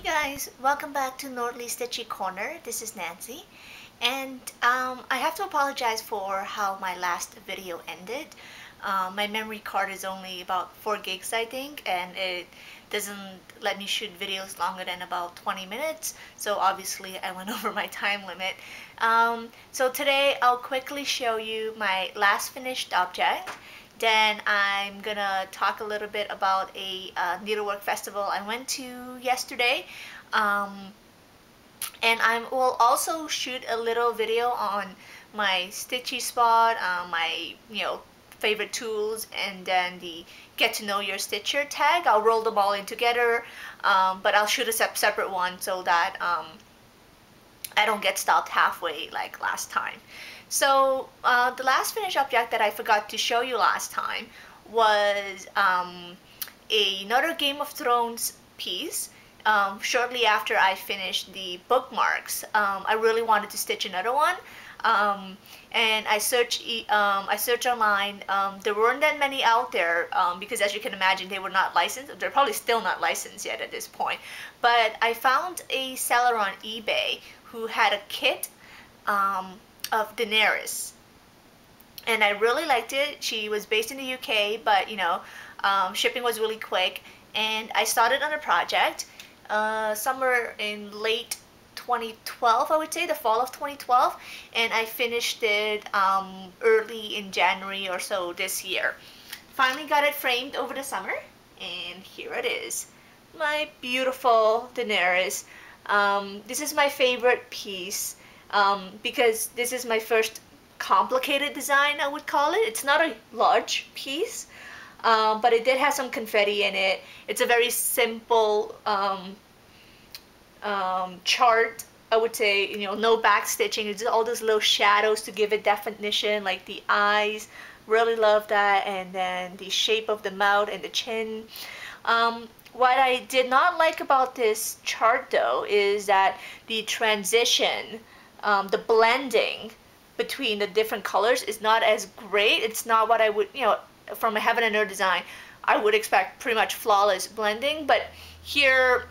Guys, welcome back to Nordly Stitchy Corner. This is Nancy, and I have to apologize for how my last video ended. My memory card is only about 4 gigs, I think, and it doesn't let me shoot videos longer than about 20 minutes, so obviously I went over my time limit. So today I'll quickly show you my last finished object. Then I'm gonna talk a little bit about a needlework festival I went to yesterday. And I will also shoot a little video on my stitchy spot, my favorite tools, and then the get to know your stitcher tag. I'll roll them all in together, but I'll shoot a separate one so that I don't get stopped halfway like last time. So the last finished object that I forgot to show you last time was another Game of Thrones piece. Shortly after I finished the bookmarks, I really wanted to stitch another one. And I searched online. There weren't that many out there because, as you can imagine, they were not licensed. They're probably still not licensed yet at this point. But I found a seller on eBay who had a kit of Daenerys, and I really liked it. She was based in the UK, but shipping was really quick, and I started on a project somewhere in late 2012, I would say, the fall of 2012, and I finished it early in January or so this year. Finally got it framed over the summer, and here it is, my beautiful Daenerys. This is my favorite piece because this is my first complicated design, I would call it. It's not a large piece, but it did have some confetti in it. It's a very simple chart, I would say. No back stitching. It's just all those little shadows to give it definition, like the eyes. Really love that, and then the shape of the mouth and the chin. What I did not like about this chart, though, is that the transition, the blending between the different colors is not as great. It's not what I would, from a Heaven and Earth design, I would expect pretty much flawless blending. But here,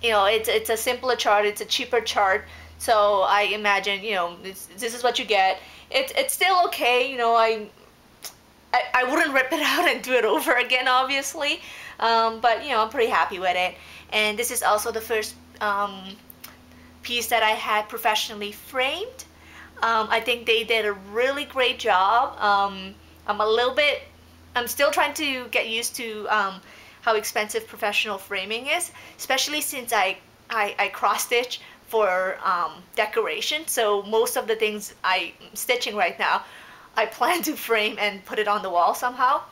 it's a simpler chart, it's a cheaper chart, so I imagine, this is what you get. It's still okay, I wouldn't rip it out and do it over again, obviously, but I'm pretty happy with it. And this is also the first piece that I had professionally framed. I think they did a really great job. I'm still trying to get used to how expensive professional framing is, especially since I cross stitch for decoration. So most of the things I'm stitching right now, I plan to frame and put it on the wall somehow.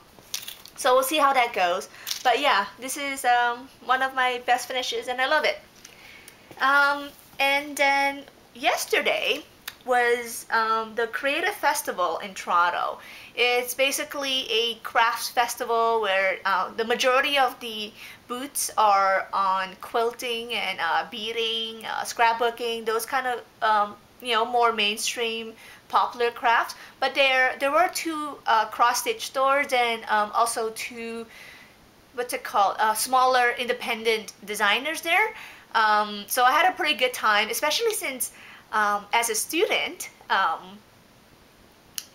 So we'll see how that goes. But yeah, this is one of my best finishes, and I love it. And then yesterday was the Creative Festival in Toronto. It's basically a crafts festival where the majority of the booths are on quilting and beading, scrapbooking, those kind of more mainstream popular crafts. But there were 2 cross-stitch stores and also 2, what's it called, smaller independent designers there. So I had a pretty good time, especially since as a student,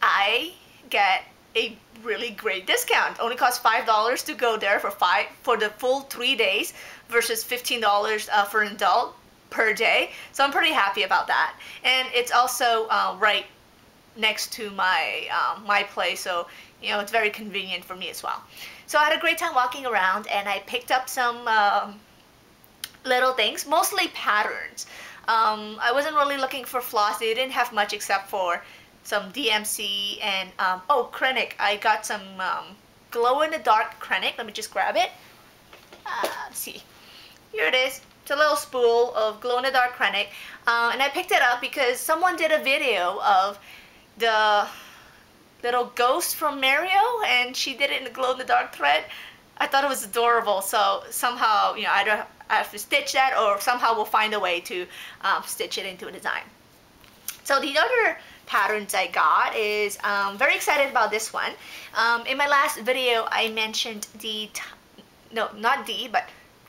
I get a really great discount. Only costs $5 to go there for the full 3 days versus $15 for an adult per day. So I'm pretty happy about that. And it's also right next to my my place, so it's very convenient for me as well. So I had a great time walking around, and I picked up some little things, mostly patterns. I wasn't really looking for floss. They didn't have much except for some DMC and Krennic. I got some glow-in-the-dark Krennic. Let me just grab it. Let's see. Here it is. It's a little spool of glow-in-the-dark Krennic. And I picked it up because someone did a video of the little ghost from Mario, and she did it in the glow-in-the-dark thread. I thought it was adorable, so somehow, either I have to stitch that or somehow we'll find a way to stitch it into a design. So the other patterns I got is very excited about this one. In my last video, I mentioned the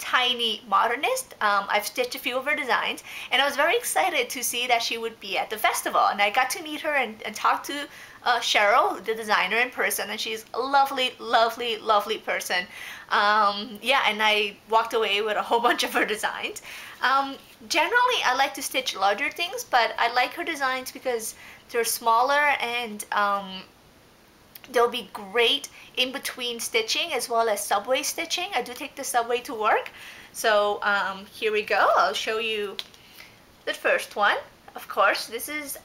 Tiny Modernist. I've stitched a few of her designs, and I was very excited to see that she would be at the festival. And I got to meet her and talk to Cheryl, the designer, in person, and she's a lovely, lovely, lovely person. Yeah, and I walked away with a whole bunch of her designs. Generally, I like to stitch larger things, but I like her designs because they're smaller and they'll be great in between stitching as well as subway stitching. I do take the subway to work. So here we go. I'll show you the first one. Of course, this is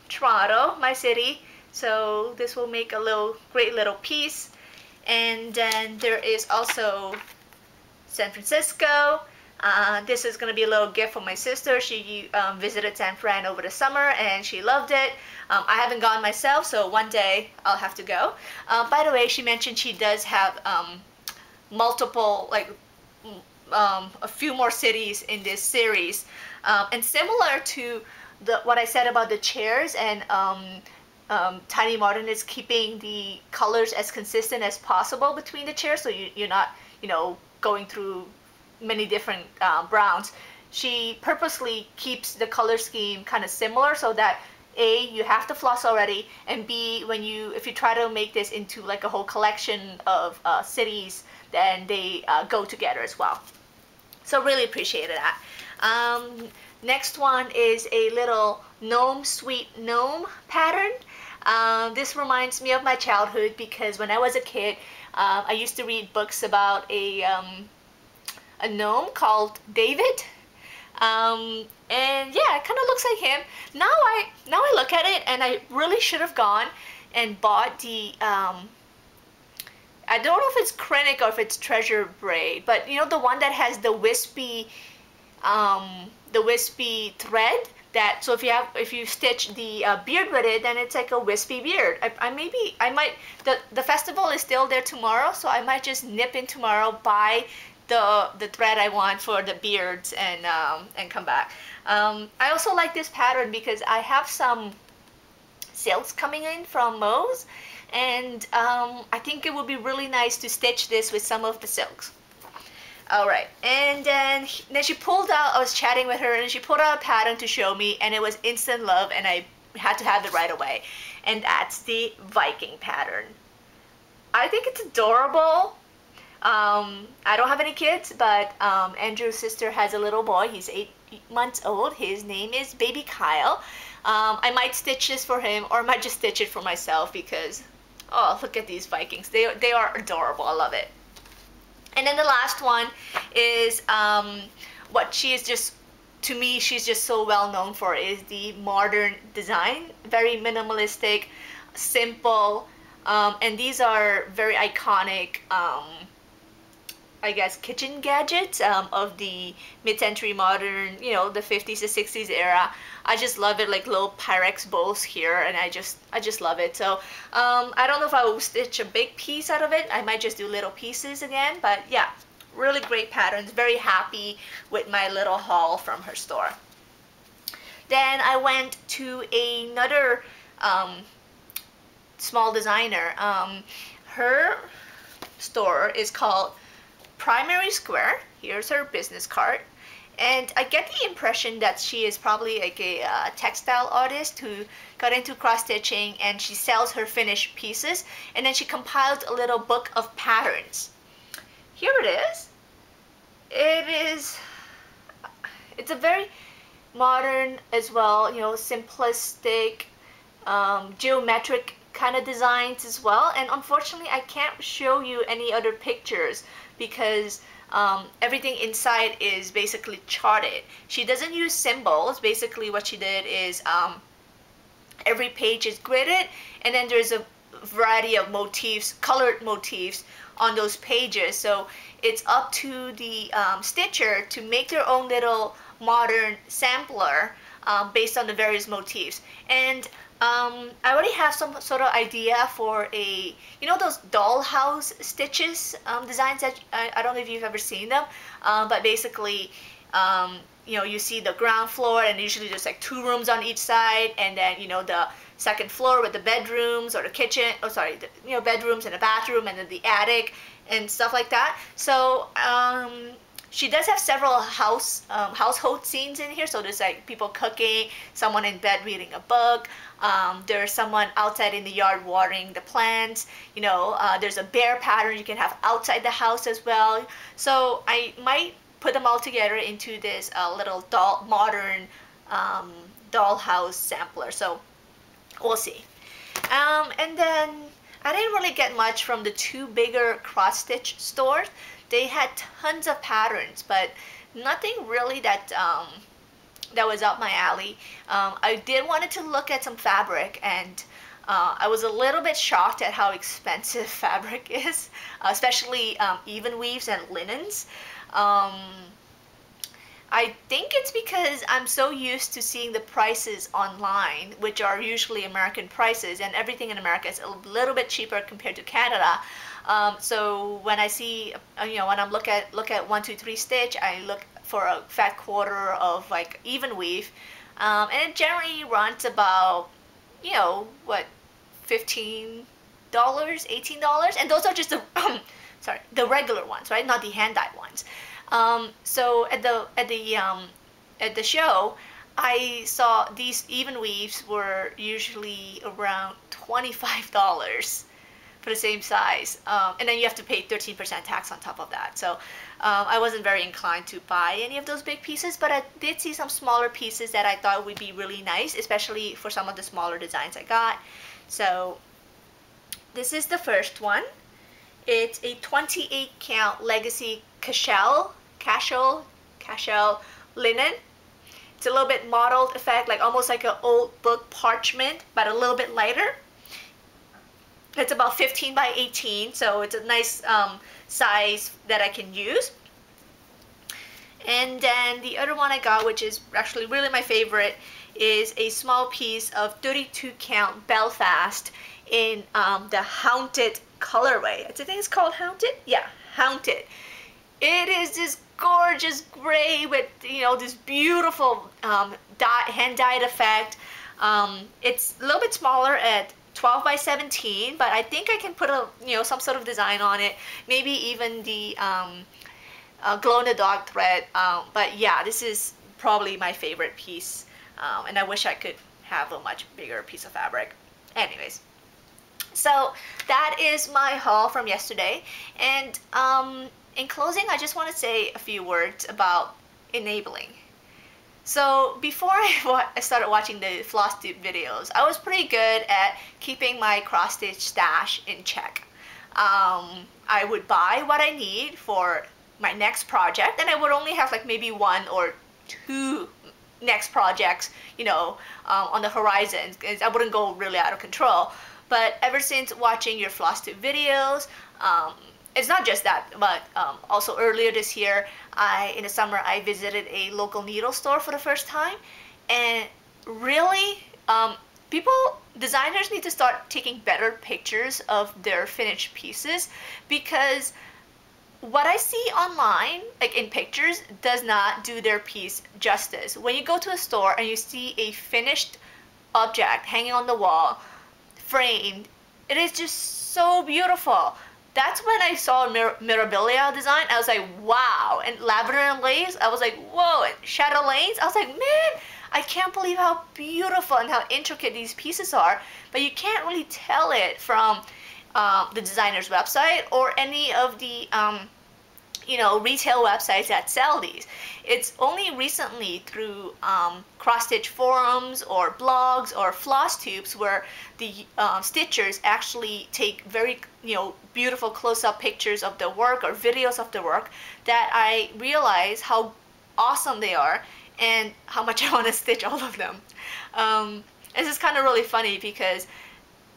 Toronto, my city. So this will make a great little piece. And then there is also San Francisco. This is going to be a little gift from my sister. She visited San Fran over the summer and she loved it. I haven't gone myself, so one day I'll have to go. By the way, she mentioned she does have multiple, like a few more cities in this series. And similar to what I said about the chairs and Tiny Modern is keeping the colors as consistent as possible between the chairs, so you're not, going through many different browns. She purposely keeps the color scheme kind of similar so that A, you have to floss already, and B, if you try to make this into like a whole collection of cities, then they go together as well. So really appreciated that. Next one is a little gnome, sweet gnome pattern. This reminds me of my childhood because when I was a kid, I used to read books about a gnome called David. And yeah, it kind of looks like him. Now I look at it and I really should have gone and bought the I don't know if it's Krennic or if it's Treasure Braid, but the one that has the wispy thread. That so if you stitch the beard with it, then it's like a wispy beard. The festival is still there tomorrow, so I might just nip in tomorrow, buy the thread I want for the beards and come back. I also like this pattern because I have some silks coming in from Moe's, and I think it would be really nice to stitch this with some of the silks. Alright, and then she pulled out, I was chatting with her, and she pulled out a pattern to show me, and it was instant love, and I had to have it right away. And that's the Viking pattern. I think it's adorable. I don't have any kids, but Andrew's sister has a little boy. He's 8 months old. His name is Baby Kyle. I might stitch this for him, or I might just stitch it for myself because, oh, look at these Vikings. They are adorable. I love it. And then the last one is what she is just, to me, she's just so well known for is the modern design. Very minimalistic, simple, and these are very iconic, I guess, kitchen gadgets of the mid-century modern, the 50s to 60s era. I just love it, like little Pyrex bowls here, and I just love it. So I don't know if I will stitch a big piece out of it. I might just do little pieces again, but yeah, really great patterns. Very happy with my little haul from her store. Then I went to another small designer. Her store is called Primary Square. Here's her business card. And I get the impression that she is probably like a textile artist who got into cross-stitching, and she sells her finished pieces, and then she compiled a little book of patterns. Here it is. It's a very modern as well, simplistic, geometric kind of designs as well. And unfortunately, I can't show you any other pictures because everything inside is basically charted. She doesn't use symbols. Basically what she did is every page is gridded, and then there's a variety of motifs, colored motifs on those pages. So it's up to the stitcher to make their own little modern sampler based on the various motifs. And I already have some sort of idea for those dollhouse stitches designs that I don't know if you've ever seen them, but basically, you see the ground floor, and usually there's like 2 rooms on each side, and then the second floor with the bedrooms or the kitchen, bedrooms and a bathroom, and then the attic and stuff like that. So she does have several household scenes in here. So there's like people cooking, someone in bed reading a book. There's someone outside in the yard watering the plants. You know, there's a bear pattern you can have outside the house as well. So I might put them all together into this little modern dollhouse sampler. So we'll see. And then I didn't really get much from the two bigger cross-stitch stores. They had tons of patterns, but nothing really that that was up my alley. I did wanted to look at some fabric, and I was a little bit shocked at how expensive fabric is, especially even weaves and linens. I think it's because I'm so used to seeing the prices online, which are usually American prices, and everything in America is a little bit cheaper compared to Canada. So when I see, you know, when I'm look at 123 stitch, I look for a fat quarter of like even weave, and it generally runs about, you know, what, $15, $18, and those are just the sorry, the regular ones, right? Not the hand dyed ones. So at the show, I saw these even weaves were usually around $25 for the same size, and then you have to pay 13% tax on top of that. So I wasn't very inclined to buy any of those big pieces, but I did see some smaller pieces that I thought would be really nice, especially for some of the smaller designs I got. So this is the first one. It's a 28 count legacy cashel linen. It's a little bit mottled effect, like almost like an old book parchment, but a little bit lighter. It's about 15 by 18, so it's a nice size that I can use. And then the other one I got, which is actually really my favorite, is a small piece of 32 count Belfast in the Haunted colorway. I think it's called Haunted? Yeah, Haunted. It is this gorgeous gray with, you know, this beautiful hand-dyed effect. It's a little bit smaller at 12 by 17, but I think I can put a, you know, some sort of design on it. Maybe even the glow-in-the-dark thread. But yeah, this is probably my favorite piece, and I wish I could have a much bigger piece of fabric. Anyways, so that is my haul from yesterday, and in closing, I just want to say a few words about enabling. So before I started watching the floss tube videos, I was pretty good at keeping my cross stitch stash in check. I would buy what I need for my next project, and I would only have like maybe 1 or 2 next projects, you know, on the horizon, because I wouldn't go really out of control. But ever since watching your floss tube videos, it's not just that, but also earlier this year, in the summer, I visited a local needle store for the first time, and really, designers need to start taking better pictures of their finished pieces, because what I see online, like in pictures, does not do their piece justice. When you go to a store and you see a finished object hanging on the wall, framed, it is just so beautiful. That's when I saw Mirabilia design. I was like, wow. And Lavender and Lace, I was like, whoa. And Shadow Lanes, I was like, man, I can't believe how beautiful and how intricate these pieces are. But you can't really tell it from the designer's website or any of the you know, retail websites that sell these. It's only recently through cross-stitch forums or blogs or floss tubes where the stitchers actually take very, you know, beautiful close-up pictures of the work or videos of the work that I realize how awesome they are and how much I want to stitch all of them. This is kind of really funny because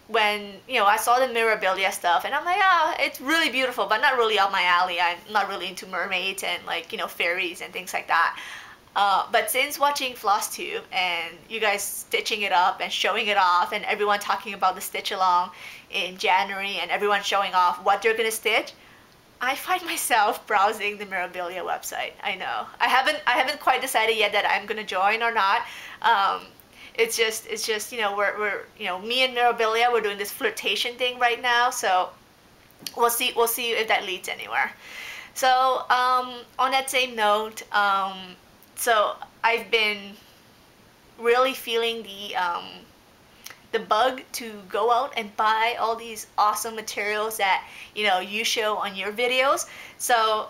when, you know, I saw the Mirabilia stuff and I'm like, ah, it's really beautiful, but not really up my alley. I'm not really into mermaids and, like, you know, fairies and things like that. But since watching Floss Tube and you guys stitching it up and showing it off and everyone talking about the stitch along in January and everyone showing off what they're gonna stitch, I find myself browsing the Mirabilia website. I know. I haven't quite decided yet that I'm gonna join or not. It's just, you know, we're you know, me and Mirabilia, we're doing this flirtation thing right now, so we'll see if that leads anywhere. So on that same note, so I've been really feeling the bug to go out and buy all these awesome materials that you show on your videos. So,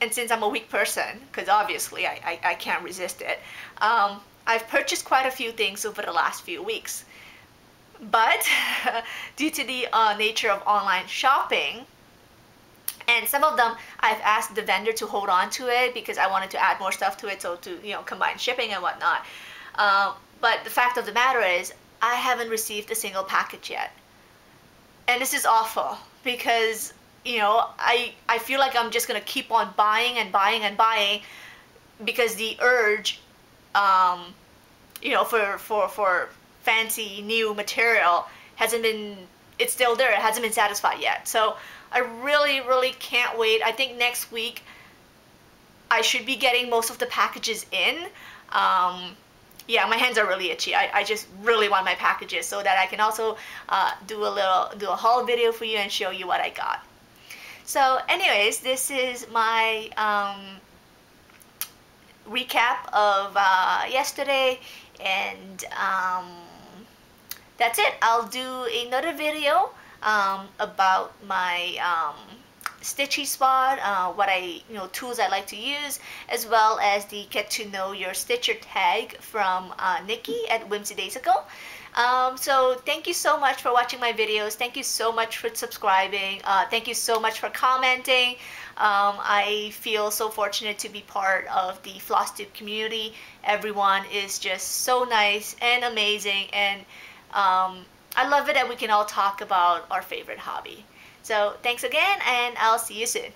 and since I'm a weak person, because obviously I can't resist it, I've purchased quite a few things over the last few weeks. But due to the nature of online shopping, and some of them I've asked the vendor to hold on to it because I wanted to add more stuff to it, so to combine shipping and whatnot. But the fact of the matter is, I haven't received a single package yet, and this is awful because I feel like I'm just gonna keep on buying and buying and buying because the urge, um, for fancy new material hasn't been. It's still there. It hasn't been satisfied yet. So I really, really can't wait. I think next week I should be getting most of the packages in. Yeah, my hands are really itchy. I just really want my packages so that I can also do a haul video for you and show you what I got. So anyways, this is my recap of yesterday, and that's it. I'll do another video about my stitchy spot, what tools I like to use, as well as the get to know your stitcher tag from Nikki at Whimsy Days Ago. So thank you so much for watching my videos. Thank you so much for subscribing. Thank you so much for commenting. I feel so fortunate to be part of the FlossTube community. Everyone is just so nice and amazing, and I love it that we can all talk about our favorite hobby. So thanks again, and I'll see you soon.